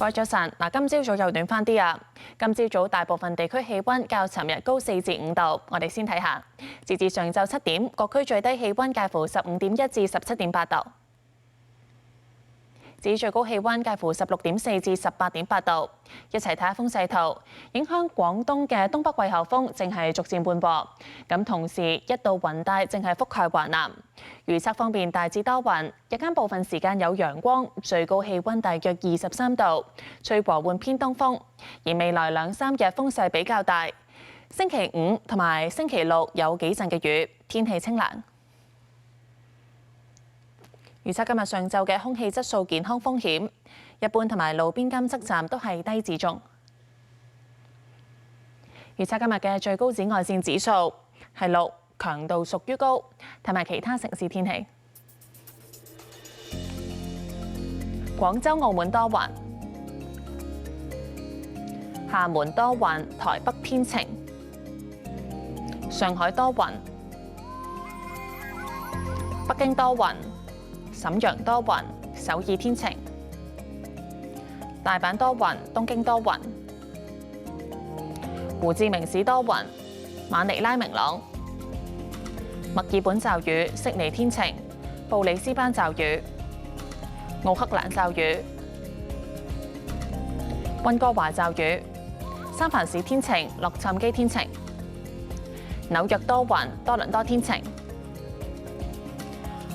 各位早晨，今朝早又暖翻啲啊！今朝早大部分地區氣温較尋日高4至5度。我哋先睇下，截至上晝7點，各區最低氣温介乎15.1至17.8度。至於最高氣温介乎16.4至18.8度。一齊睇下風勢圖，影響廣東嘅東北季候風正係逐漸緩和，咁同時一道雲帶正係覆蓋華南。預測方面大致多雲，日間部分時間有陽光，最高氣温大約23度，吹和緩偏東風。而未來2、3日風勢比較大，星期5同埋星期6有幾陣嘅雨，天氣清涼。預測今日上晝嘅空氣質素健康風險，一般同埋路邊監測站都係低至中。預測今日嘅最高紫外線指數係6，強度屬於高。睇埋其他城市天氣。廣州、澳門多雲，廈門多雲，台北天晴，上海多雲，北京多雲。瀋陽多雲，首爾天晴；大阪多雲，東京多雲；胡志明市多雲，馬尼拉明朗；墨爾本驟雨，悉尼天晴；布里斯班驟雨；奧克蘭驟雨；溫哥華驟雨；三藩市天晴，洛杉磯天晴；紐約多雲，多倫多天晴。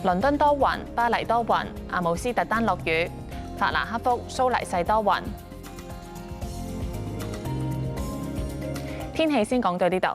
倫敦多雲，巴黎多雲，阿姆斯特丹落雨，法蘭克福、蘇黎世多雲。天氣先講到呢度。